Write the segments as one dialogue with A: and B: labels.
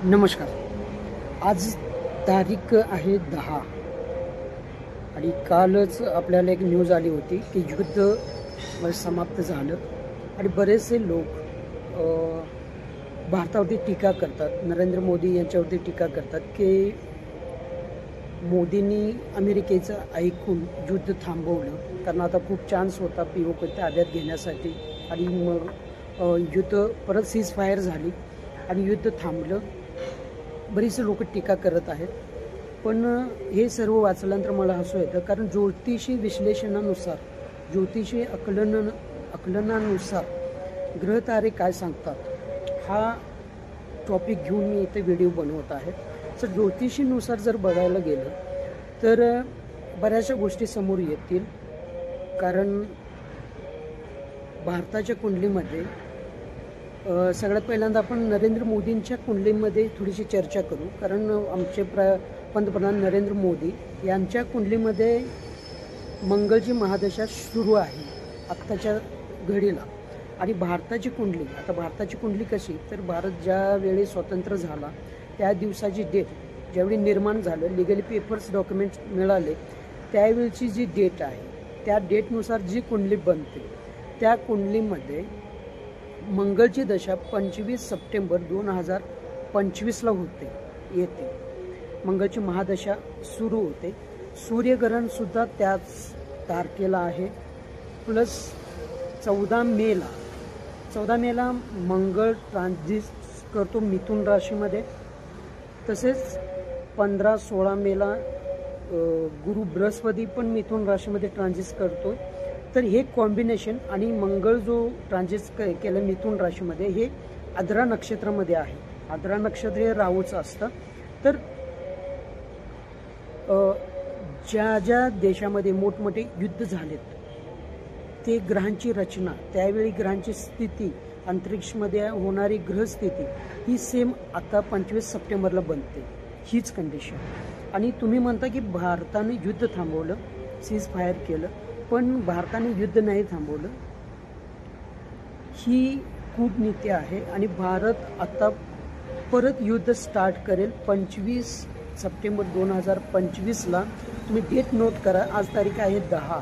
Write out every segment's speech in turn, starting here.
A: नमस्कार. आज तारीख आहे 10 आणि कालच आपल्याला एक न्यूज आली होती की युद्ध समाप्त झालं आणि बरेचसे लोक भारतावरती टीका करतात, नरेंद्र मोदी यांच्यावरती टीका करतात की मोदींनी अमेरिकेचं ऐकून युद्ध थांबवलं, कारण आता खूप चान्स होता POK ताब्यात घेण्यासाठी आणि मग युद्ध परत सीज फायर झाली आणि युद्ध थांबलं. बरीचसे लोक टीका करत आहेत, पण हे सर्व वाचल्यानंतर मला हसू येतं, कारण ज्योतिषी विश्लेषणानुसार, ज्योतिषी आकलनानुसार ग्रहतारे काय सांगतात हा टॉपिक घेऊन मी इथे व्हिडिओ बनवत आहे. तर ज्योतिषीनुसार जर बघायला गेलं तर बऱ्याचशा गोष्टी समोर येतील, कारण भारताच्या कुंडलीमध्ये सगळ्यात पहिल्यांदा आपण नरेंद्र मोदींच्या कुंडलीमध्ये थोडीशी चर्चा करू, कारण आमचे पंतप्रधान नरेंद्र मोदी यांच्या कुंडलीमध्ये मंगळची महादशा सुरू आहे आत्ताच्या घडीला. आणि भारताची कुंडली, आता भारताची कुंडली कशी, तर भारत ज्यावेळी स्वतंत्र झाला त्या दिवसाची डेट, ज्यावेळी निर्माण झालं, लिगली पेपर्स डॉक्युमेंट्स मिळाले, त्यावेळची जी डेट आहे त्या डेटनुसार जी कुंडली बनते त्या कुंडलीमध्ये मंगळची दशा 25 सप्टेंबर 2025ला येते. मंगळची महादशा सुरू होते. सूर्यग्रहणसुद्धा त्याच तारखेला आहे. प्लस 14 मेला मंगळ ट्रान्झिट करतो मिथुन राशीमध्ये. तसेच 15-16 मेला गुरु बृहस्पती पण मिथुन राशीमध्ये ट्रान्झिट करतो. तर हे कॉम्बिनेशन आणि मंगळ जो ट्रान्झिट केलं मिथुन राशीमध्ये, हे आद्रा नक्षत्रामध्ये आहे. आद्रा नक्षत्र हे राहूचं असतं. तर ज्या ज्या देशामध्ये मोठमोठे युद्ध झालेत ते ग्रहांची रचना, त्यावेळी ग्रहांची स्थिती, अंतरिक्षमध्ये होणारी ग्रहस्थिती ही सेम आता 25 सप्टेंबरला बनते, हीच कंडिशन. आणि तुम्ही म्हणता की भारताने युद्ध थांबवलं, सीज फायर केलं, पण भारताने युद्ध नाही थांबवलं. ही कूटनीती आहे आणि भारत आता परत युद्ध स्टार्ट करेल 25 सप्टेंबर 2025ला. तुम्ही डेट नोट करा. आज तारीख आहे 10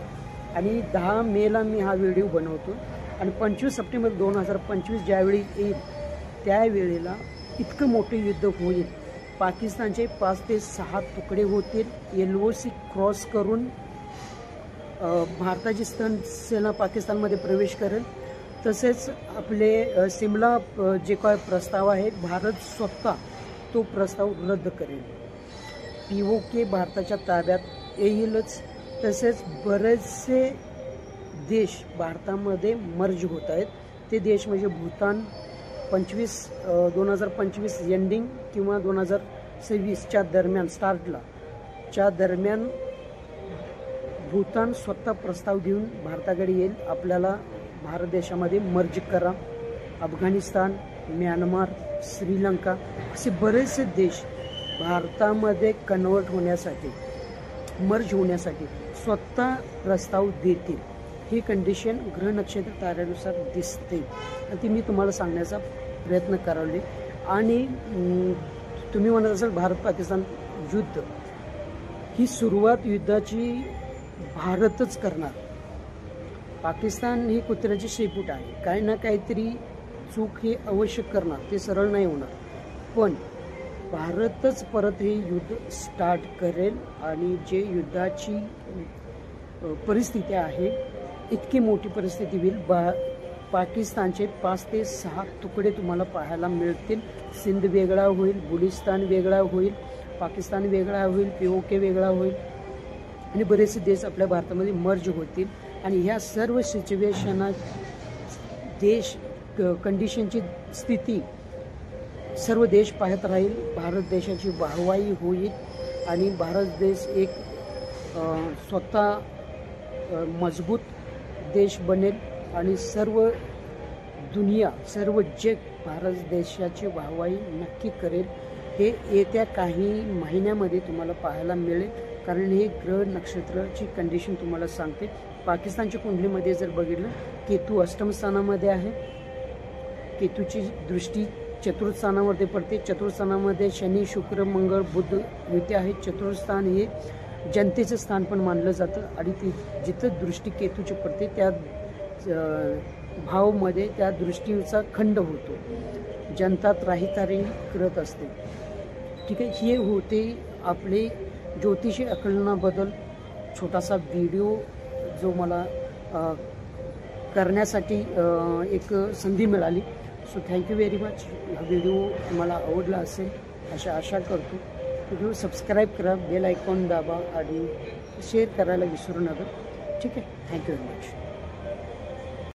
A: आणि 10 मेला मी हा व्हिडिओ बनवतो. आणि 25 सप्टेंबर 2025 ज्यावेळी येईल त्यावेळेला इतकं मोठं युद्ध होईल. पाकिस्तानचे 5 ते 6 तुकडे होतील. LOC क्रॉस करून भारताची सेना पाकिस्तानमध्ये प्रवेश करेल. तसेच आपले सिमला जे काय प्रस्ताव आहे, भारत स्वतः तो प्रस्ताव रद्द करेल. POK भारताच्या ताब्यात येईलच. तसेच बरेचसे देश भारतामध्ये मर्ज होत आहेत. ते देश म्हणजे भूतान 2025 एंडिंग किंवा 2026च्या दरम्यान, च्या दरम्यान भूतान स्वतः प्रस्ताव घेऊन भारताकडे येईल, आपल्याला भारत देशामध्ये मर्ज करा. अफगाणिस्तान, म्यानमार, श्रीलंका असे बरेचसे देश भारतामध्ये कन्वर्ट होण्यासाठी, मर्ज होण्यासाठी स्वतः प्रस्ताव देतील. ही कंडिशन ग्रह नक्षत्र ताऱ्यानुसार दिसते आणि ती मी तुम्हाला सांगण्याचा प्रयत्न करावले. आणि तुम्ही म्हणत असाल भारत पाकिस्तान युद्ध, ही सुरुवात युद्धाची भारतच करणार. पाकिस्तान ही कुत्र्याची शेपूट आहे, काही ना काहीतरी चूक हे अवश्य करणार, ते सरळ नाही होणार. पण भारतच परत हे युद्ध स्टार्ट करेल आणि जे युद्धाची परिस्थिती आहे, इतकी मोठी परिस्थिती होईल. पाकिस्तानचे 5 ते 6 तुकडे तुम्हाला पाहायला मिळतील. सिंध वेगळा होईल, बुलिस्तान वेगळा होईल, पाकिस्तान वेगळा होईल, POK वेगळा होईल आणि बरेचसे देश आपल्या भारतामध्ये मर्ज होतील. आणि ह्या सर्व सिच्युएशनात देश कंडिशनची स्थिती सर्व देश पाहत राहील. भारत देशाची वाहवाही होईल आणि भारत देश एक स्वतः मजबूत देश बनेल आणि सर्व दुनिया, सर्व जग भारत देशाची वाहवाही नक्की करेल. हे येत्या काही महिन्यामध्ये तुम्हाला पाहायला मिळेल, कारण हे ग्रह नक्षत्राची कंडिशन तुम्हाला सांगते. पाकिस्तानच्या कुंडलीमध्ये जर बघितलं, केतू अष्टम स्थानामध्ये आहे. केतूची दृष्टी चतुर्थ स्थानावरती पडते. चतुर्थ स्थानामध्ये शनी, शुक्र, मंगळ, बुध युती आहे. चतुर्थ स्थान हे जनतेचं स्थान पण मानलं जातं आणि जिथं दृष्टी केतूची पडते त्या भावमध्ये त्या दृष्टीचा खंड होतो. जनता त्राहीतारी करत असते. ठीक आहे, हे होते आपले ज्योतिषी आकलनाबद्दल छोटासा व्हिडिओ जो मला करण्यासाठी एक संधी मिळाली. So thank you very much. हा व्हिडिओ तुम्हाला आवडला असेल अशी आशा करतो. व्हिडिओ सबस्क्राईब करा, बेल आयकॉन दाबा आणि शेअर करायला विसरू नका. ठीक आहे, थँक्यू व्हेरी मच.